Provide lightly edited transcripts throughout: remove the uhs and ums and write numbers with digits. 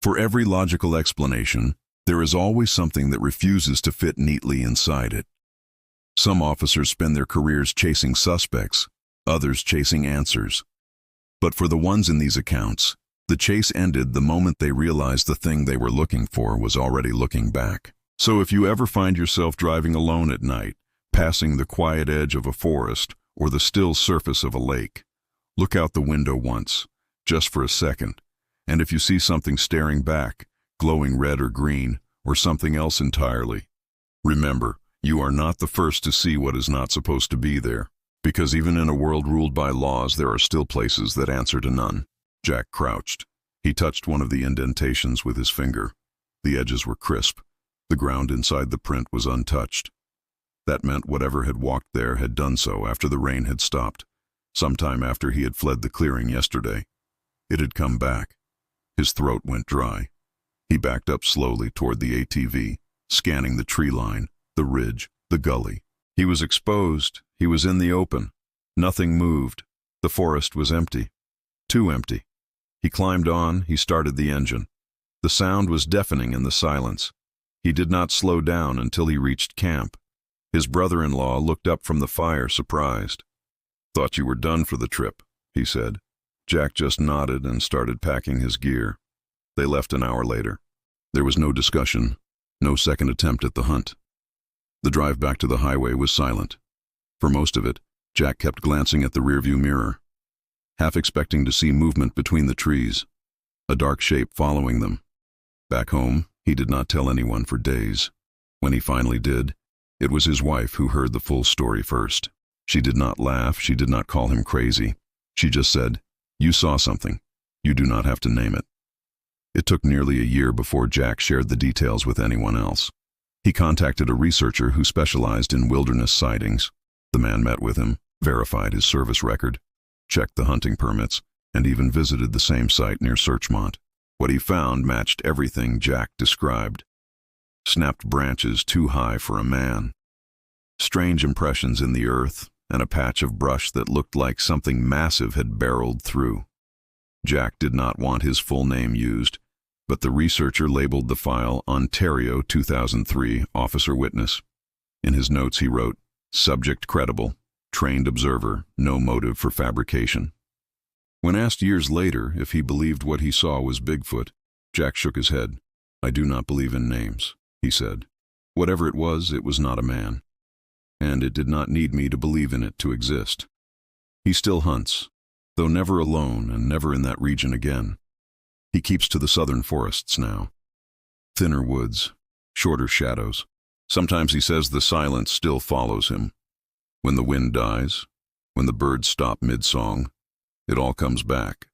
For every logical explanation, there is always something that refuses to fit neatly inside it. Some officers spend their careers chasing suspects, others chasing answers. But for the ones in these accounts, the chase ended the moment they realized the thing they were looking for was already looking back. So if you ever find yourself driving alone at night, passing the quiet edge of a forest or the still surface of a lake, look out the window once, just for a second, and if you see something staring back, glowing red or green, or something else entirely, remember, you are not the first to see what is not supposed to be there, because even in a world ruled by laws, there are still places that answer to none. Jack crouched. He touched one of the indentations with his finger. The edges were crisp. The ground inside the print was untouched. That meant whatever had walked there had done so after the rain had stopped, sometime after he had fled the clearing yesterday. It had come back. His throat went dry. He backed up slowly toward the ATV, scanning the tree line, the ridge, the gully. He was exposed. He was in the open. Nothing moved. The forest was empty. Too empty. He climbed on. He started the engine. The sound was deafening in the silence. He did not slow down until he reached camp. His brother-in-law looked up from the fire, surprised. "Thought you were done for the trip," he said. Jack just nodded and started packing his gear. They left an hour later. There was no discussion, no second attempt at the hunt. The drive back to the highway was silent. For most of it, Jack kept glancing at the rearview mirror, half expecting to see movement between the trees, a dark shape following them. Back home, he did not tell anyone for days. When he finally did, it was his wife who heard the full story first. She did not laugh, she did not call him crazy. She just said, "You saw something. You do not have to name it." It took nearly a year before Jack shared the details with anyone else. He contacted a researcher who specialized in wilderness sightings. The man met with him, verified his service record, checked the hunting permits, and even visited the same site near Searchmont. What he found matched everything Jack described. Snapped branches too high for a man, strange impressions in the earth, and a patch of brush that looked like something massive had barreled through. Jack did not want his full name used, but the researcher labeled the file Ontario 2003 Officer Witness. In his notes he wrote, "Subject credible, trained observer, no motive for fabrication." When asked years later if he believed what he saw was Bigfoot, Jack shook his head. "I do not believe in names," he said. "Whatever it was not a man. And it did not need me to believe in it to exist." He still hunts, though never alone and never in that region again. He keeps to the southern forests now. Thinner woods, shorter shadows. Sometimes he says the silence still follows him. When the wind dies, when the birds stop mid-song, it all comes back.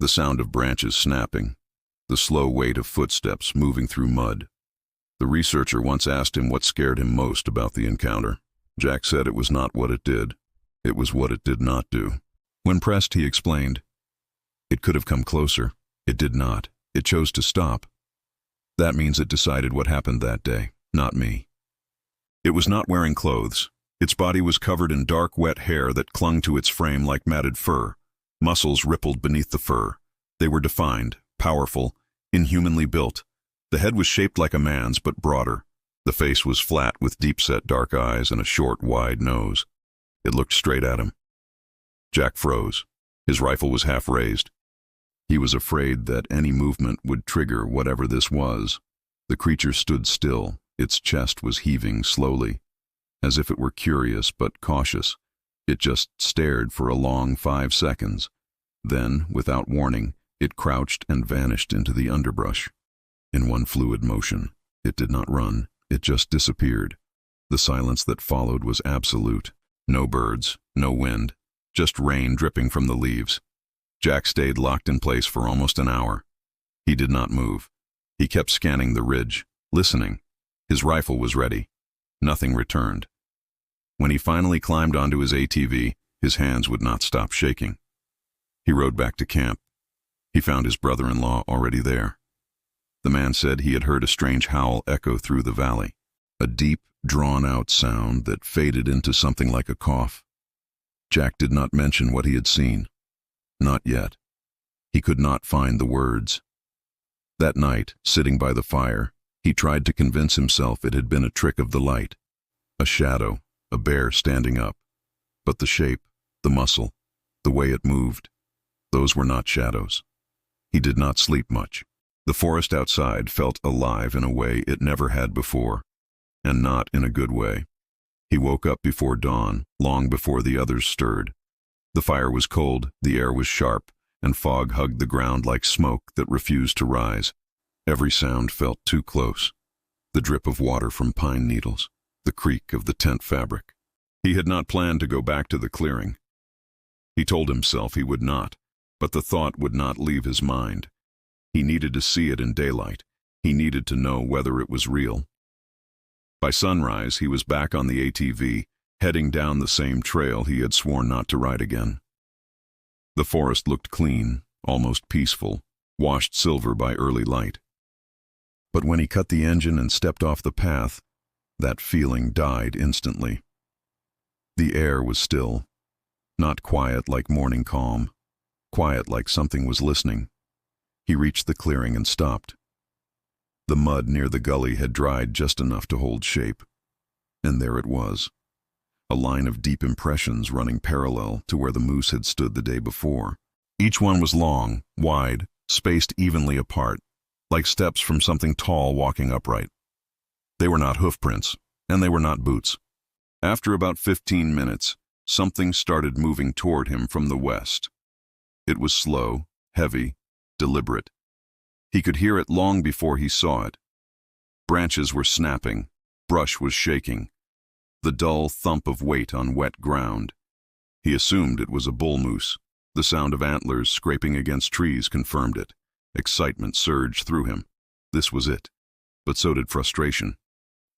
The sound of branches snapping, the slow weight of footsteps moving through mud. The researcher once asked him what scared him most about the encounter. Jack said it was not what it did, it was what it did not do. When pressed, he explained, "It could have come closer. It did not. It chose to stop. That means it decided what happened that day, not me." It was not wearing clothes. Its body was covered in dark, wet hair that clung to its frame like matted fur. Muscles rippled beneath the fur. They were defined, powerful, inhumanly built. The head was shaped like a man's, but broader. The face was flat with deep-set dark eyes and a short, wide nose. It looked straight at him. Jack froze. His rifle was half raised. He was afraid that any movement would trigger whatever this was. The creature stood still. Its chest was heaving slowly, as if it were curious but cautious. It just stared for a long 5 seconds. Then, without warning, it crouched and vanished into the underbrush. In one fluid motion, it did not run. It just disappeared. The silence that followed was absolute. No birds, no wind, just rain dripping from the leaves. Jack stayed locked in place for almost an hour. He did not move. He kept scanning the ridge, listening. His rifle was ready. Nothing returned. When he finally climbed onto his ATV, his hands would not stop shaking. He rode back to camp. He found his brother-in-law already there. The man said he had heard a strange howl echo through the valley, a deep, drawn-out sound that faded into something like a cough. Jack did not mention what he had seen. Not yet. He could not find the words. That night, sitting by the fire, he tried to convince himself it had been a trick of the light. A shadow, a bear standing up. But the shape, the muscle, the way it moved, those were not shadows. He did not sleep much. The forest outside felt alive in a way it never had before, and not in a good way. He woke up before dawn, long before the others stirred. The fire was cold, the air was sharp, and fog hugged the ground like smoke that refused to rise. Every sound felt too close. The drip of water from pine needles, the creak of the tent fabric. He had not planned to go back to the clearing. He told himself he would not, but the thought would not leave his mind. He needed to see it in daylight. He needed to know whether it was real. By sunrise, he was back on the ATV, heading down the same trail he had sworn not to ride again. The forest looked clean, almost peaceful, washed silver by early light. But when he cut the engine and stepped off the path, that feeling died instantly. The air was still, not quiet like morning calm, quiet like something was listening. He reached the clearing and stopped. The mud near the gully had dried just enough to hold shape. And there it was, a line of deep impressions running parallel to where the moose had stood the day before. Each one was long, wide, spaced evenly apart, like steps from something tall walking upright. They were not hoof prints, and they were not boots. After about 15 minutes, something started moving toward him from the west. It was slow, heavy, deliberate. He could hear it long before he saw it. Branches were snapping, brush was shaking, the dull thump of weight on wet ground. He assumed it was a bull moose. The sound of antlers scraping against trees confirmed it. Excitement surged through him. This was it. But so did frustration.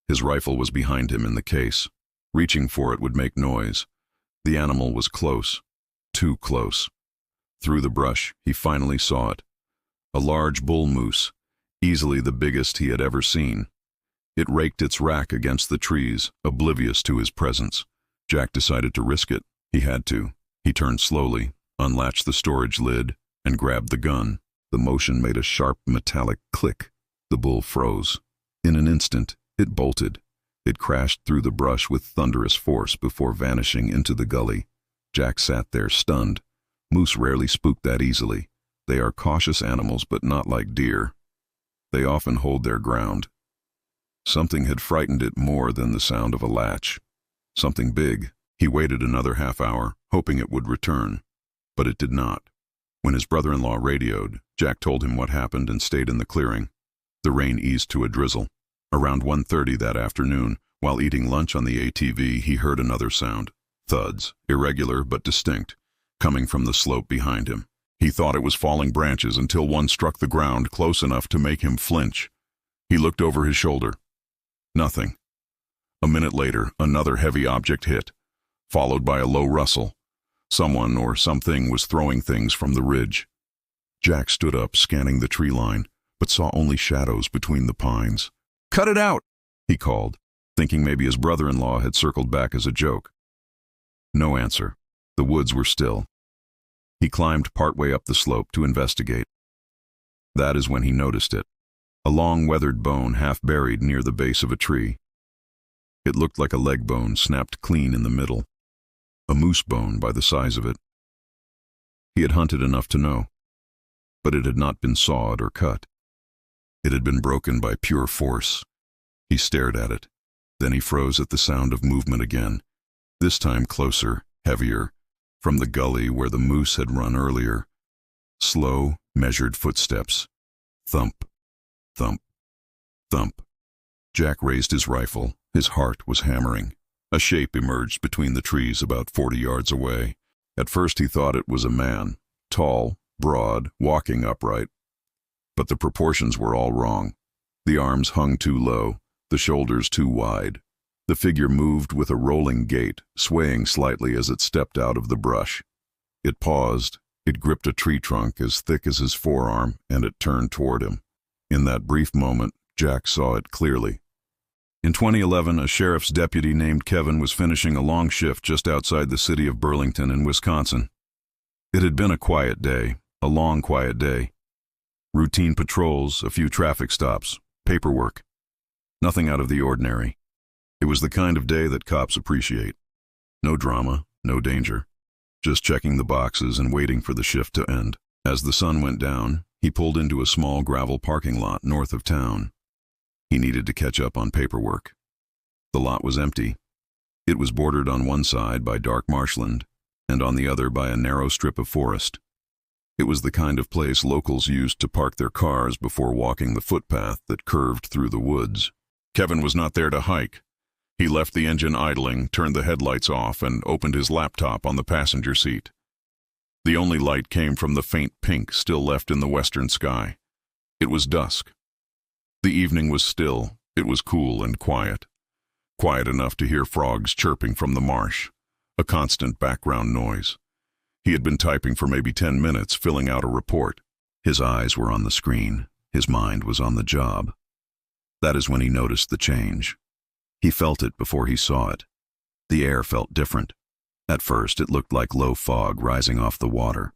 His rifle was behind him in the case. Reaching for it would make noise. The animal was close. Too close. Through the brush, he finally saw it. A large bull moose, easily the biggest he had ever seen. It raked its rack against the trees, oblivious to his presence. Jack decided to risk it. He had to. He turned slowly, unlatched the storage lid, and grabbed the gun. The motion made a sharp metallic click. The bull froze. In an instant, it bolted. It crashed through the brush with thunderous force before vanishing into the gully. Jack sat there stunned. Moose rarely spook that easily. They are cautious animals, but not like deer. They often hold their ground. Something had frightened it more than the sound of a latch. Something big. He waited another half hour, hoping it would return. But it did not. When his brother-in-law radioed, Jack told him what happened and stayed in the clearing. The rain eased to a drizzle. Around 1:30 that afternoon, while eating lunch on the ATV, he heard another sound. Thuds, irregular but distinct, coming from the slope behind him. He thought it was falling branches until one struck the ground close enough to make him flinch. He looked over his shoulder. Nothing. A minute later, another heavy object hit, followed by a low rustle. Someone or something was throwing things from the ridge. Jack stood up, scanning the tree line, but saw only shadows between the pines. "Cut it out!" he called, thinking maybe his brother-in-law had circled back as a joke. No answer. The woods were still. He climbed partway up the slope to investigate. That is when he noticed it. A long weathered bone half buried near the base of a tree. It looked like a leg bone snapped clean in the middle. A moose bone by the size of it. He had hunted enough to know. But it had not been sawed or cut. It had been broken by pure force. He stared at it. Then he froze at the sound of movement again. This time closer, heavier, from the gully where the moose had run earlier. Slow, measured footsteps. Thump, thump, thump. Jack raised his rifle. His heart was hammering. A shape emerged between the trees about 40 yards away. At first he thought it was a man, tall, broad, walking upright. But the proportions were all wrong. The arms hung too low, the shoulders too wide. The figure moved with a rolling gait, swaying slightly as it stepped out of the brush. It paused, it gripped a tree trunk as thick as his forearm, and it turned toward him. In that brief moment, Jack saw it clearly. In 2011, a sheriff's deputy named Kevin was finishing a long shift just outside the city of Burlington in Wisconsin. It had been a quiet day, a long quiet day. Routine patrols, a few traffic stops, paperwork. Nothing out of the ordinary. It was the kind of day that cops appreciate. No drama, no danger. Just checking the boxes and waiting for the shift to end. As the sun went down, he pulled into a small gravel parking lot north of town. He needed to catch up on paperwork. The lot was empty. It was bordered on one side by dark marshland, and on the other by a narrow strip of forest. It was the kind of place locals used to park their cars before walking the footpath that curved through the woods. Kevin was not there to hike. He left the engine idling, turned the headlights off, and opened his laptop on the passenger seat. The only light came from the faint pink still left in the western sky. It was dusk. The evening was still. It was cool and quiet. Quiet enough to hear frogs chirping from the marsh, a constant background noise. He had been typing for maybe 10 minutes, filling out a report. His eyes were on the screen. His mind was on the job. That is when he noticed the change. He felt it before he saw it. The air felt different. At first, it looked like low fog rising off the water,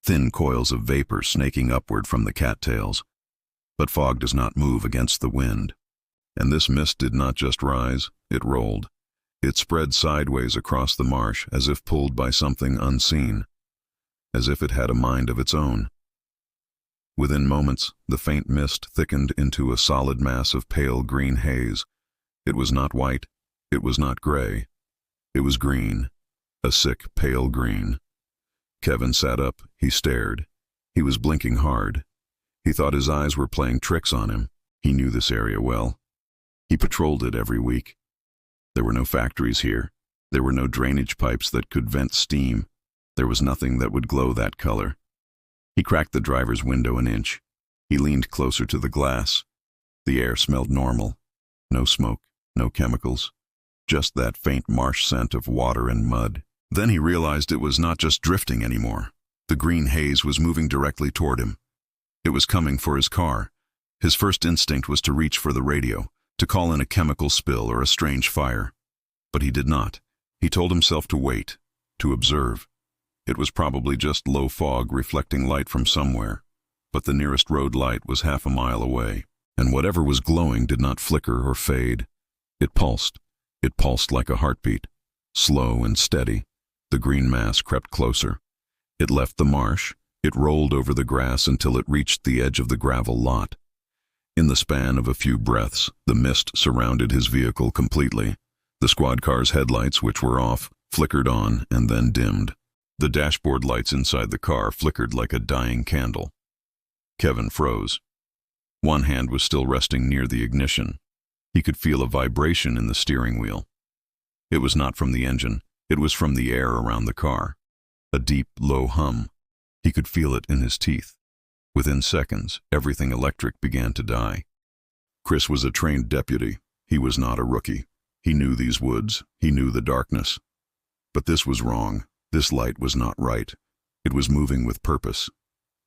thin coils of vapor snaking upward from the cattails. But fog does not move against the wind. And this mist did not just rise, it rolled. It spread sideways across the marsh as if pulled by something unseen, as if it had a mind of its own. Within moments, the faint mist thickened into a solid mass of pale green haze. It was not white, it was not gray. It was green, a sick, pale green. Kevin sat up, he stared. He was blinking hard. He thought his eyes were playing tricks on him. He knew this area well. He patrolled it every week. There were no factories here. There were no drainage pipes that could vent steam. There was nothing that would glow that color. He cracked the driver's window an inch. He leaned closer to the glass. The air smelled normal. No smoke, no chemicals. Just that faint marsh scent of water and mud. Then he realized it was not just drifting anymore. The green haze was moving directly toward him. It was coming for his car. His first instinct was to reach for the radio, to call in a chemical spill or a strange fire. But he did not. He told himself to wait, to observe. It was probably just low fog reflecting light from somewhere, but the nearest road light was half a mile away, and whatever was glowing did not flicker or fade. It pulsed. It pulsed like a heartbeat, slow and steady. The green mass crept closer. It left the marsh. It rolled over the grass until it reached the edge of the gravel lot. In the span of a few breaths, the mist surrounded his vehicle completely. The squad car's headlights, which were off, flickered on and then dimmed. The dashboard lights inside the car flickered like a dying candle. Kevin froze. One hand was still resting near the ignition. He could feel a vibration in the steering wheel. It was not from the engine. It was from the air around the car. A deep, low hum. He could feel it in his teeth. Within seconds, everything electric began to die. Chris was a trained deputy. He was not a rookie. He knew these woods. He knew the darkness. But this was wrong. This light was not right. It was moving with purpose.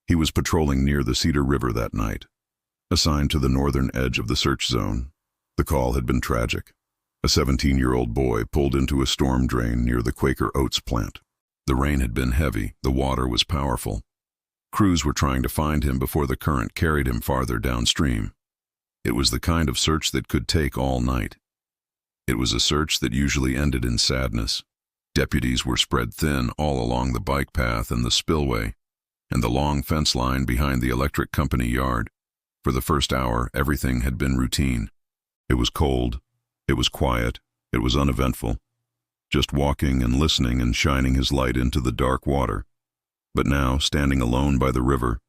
He was patrolling near the Cedar River that night, assigned to the northern edge of the search zone. The call had been tragic. A 17-year-old boy pulled into a storm drain near the Quaker Oats plant. The rain had been heavy. The water was powerful. Crews were trying to find him before the current carried him farther downstream. It was the kind of search that could take all night. It was a search that usually ended in sadness. Deputies were spread thin all along the bike path and the spillway, and the long fence line behind the electric company yard. For the first hour, everything had been routine. It was cold. It was quiet. It was uneventful. Just walking and listening and shining his light into the dark water. But now, standing alone by the river,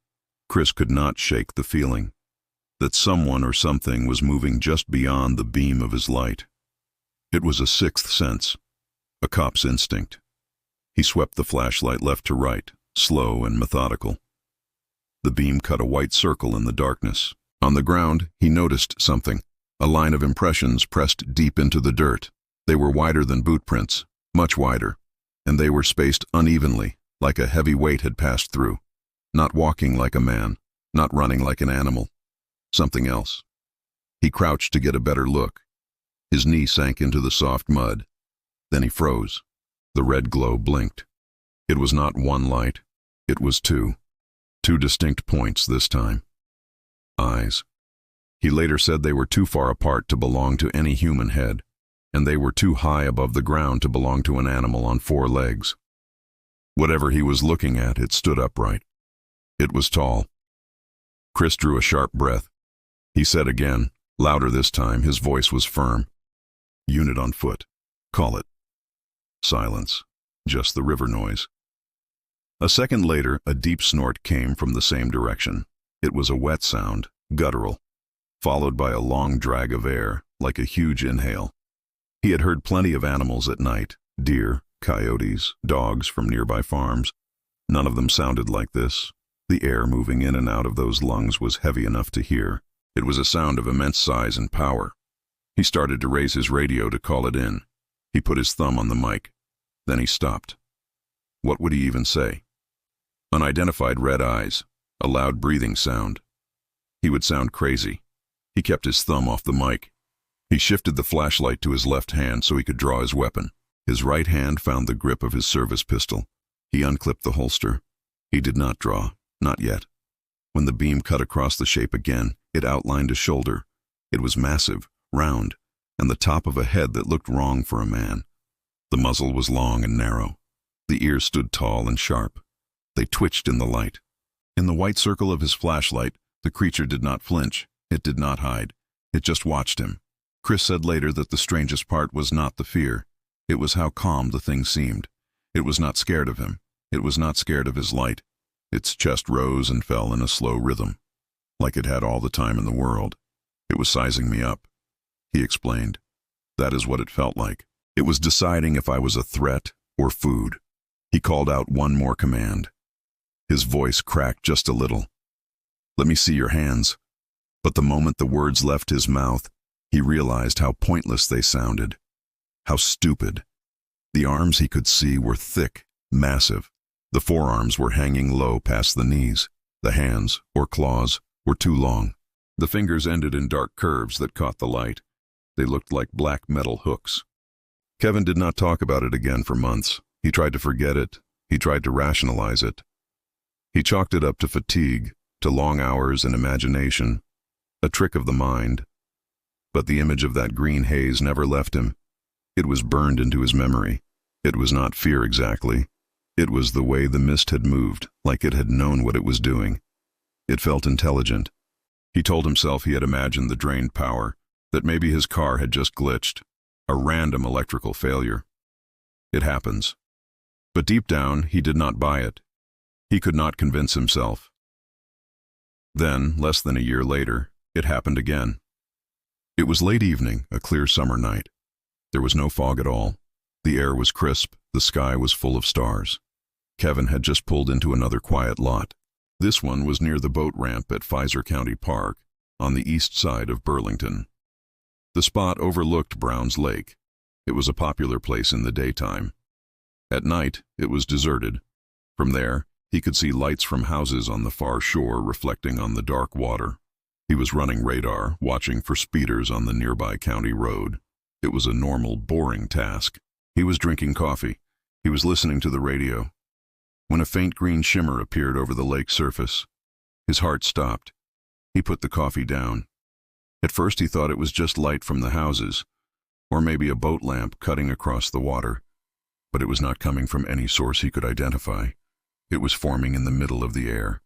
Chris could not shake the feeling that someone or something was moving just beyond the beam of his light. It was a sixth sense, a cop's instinct. He swept the flashlight left to right, slow and methodical. The beam cut a white circle in the darkness. On the ground, he noticed something, a line of impressions pressed deep into the dirt. They were wider than boot prints, much wider, and they were spaced unevenly, like a heavy weight had passed through. Not walking like a man, not running like an animal. Something else. He crouched to get a better look. His knee sank into the soft mud. Then he froze. The red glow blinked. It was not one light. It was two. Two distinct points this time. eyes. He later said they were too far apart to belong to any human head, and they were too high above the ground to belong to an animal on 4 legs. Whatever he was looking at, it stood upright. It was tall. Chris drew a sharp breath. He said again, louder this time, his voice was firm. "Unit on foot. Call it." Silence. Just the river noise. A second later, a deep snort came from the same direction. It was a wet sound, guttural, followed by a long drag of air, like a huge inhale. He had heard plenty of animals at night, deer, coyotes, dogs from nearby farms. None of them sounded like this. The air moving in and out of those lungs was heavy enough to hear. It was a sound of immense size and power. He started to raise his radio to call it in. He put his thumb on the mic. Then he stopped. What would he even say? Unidentified red eyes, a loud breathing sound. He would sound crazy. He kept his thumb off the mic. He shifted the flashlight to his left hand so he could draw his weapon. His right hand found the grip of his service pistol. He unclipped the holster. He did not draw, not yet. When the beam cut across the shape again, it outlined a shoulder. It was massive, round, and the top of a head that looked wrong for a man. The muzzle was long and narrow. The ears stood tall and sharp. They twitched in the light. In the white circle of his flashlight, the creature did not flinch. It did not hide. It just watched him. Chris said later that the strangest part was not the fear. It was how calm the thing seemed. It was not scared of him. It was not scared of his light. Its chest rose and fell in a slow rhythm, like it had all the time in the world. It was sizing me up, he explained. That is what it felt like. It was deciding if I was a threat or food. He called out one more command. His voice cracked just a little. "Let me see your hands." But the moment the words left his mouth, he realized how pointless they sounded. How stupid. The arms he could see were thick, massive. The forearms were hanging low past the knees. The hands, or claws, were too long. The fingers ended in dark curves that caught the light. They looked like black metal hooks. Kevin did not talk about it again for months. He tried to forget it. He tried to rationalize it. He chalked it up to fatigue, to long hours and imagination, a trick of the mind. But the image of that green haze never left him. It was burned into his memory. It was not fear exactly. It was the way the mist had moved, like it had known what it was doing. It felt intelligent. He told himself he had imagined the drained power, that maybe his car had just glitched, a random electrical failure. It happens. But deep down, he did not buy it. He could not convince himself. Then, less than a year later, it happened again. It was late evening, a clear summer night. There was no fog at all. The air was crisp, the sky was full of stars. Kevin had just pulled into another quiet lot. This one was near the boat ramp at Pfizer County Park, on the east side of Burlington. The spot overlooked Browns Lake. It was a popular place in the daytime. At night, it was deserted. From there, he could see lights from houses on the far shore reflecting on the dark water. He was running radar, watching for speeders on the nearby county road. It was a normal, boring task. He was drinking coffee. He was listening to the radio. When a faint green shimmer appeared over the lake surface, his heart stopped. He put the coffee down. At first he thought it was just light from the houses, or maybe a boat lamp cutting across the water. But it was not coming from any source he could identify. It was forming in the middle of the air.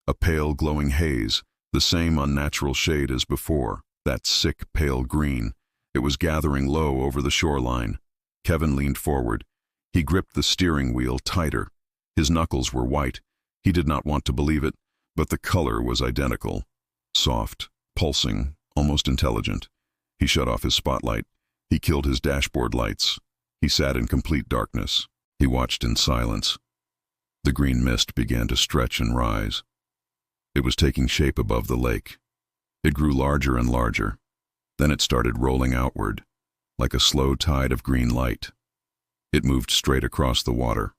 A pale, glowing haze, the same unnatural shade as before, that sick, pale green. It was gathering low over the shoreline. Kevin leaned forward. He gripped the steering wheel tighter. His knuckles were white. He did not want to believe it, but the color was identical. Soft, pulsing, almost intelligent. He shut off his spotlight. He killed his dashboard lights. He sat in complete darkness. He watched in silence. The green mist began to stretch and rise. It was taking shape above the lake. It grew larger and larger. Then it started rolling outward, like a slow tide of green light. It moved straight across the water,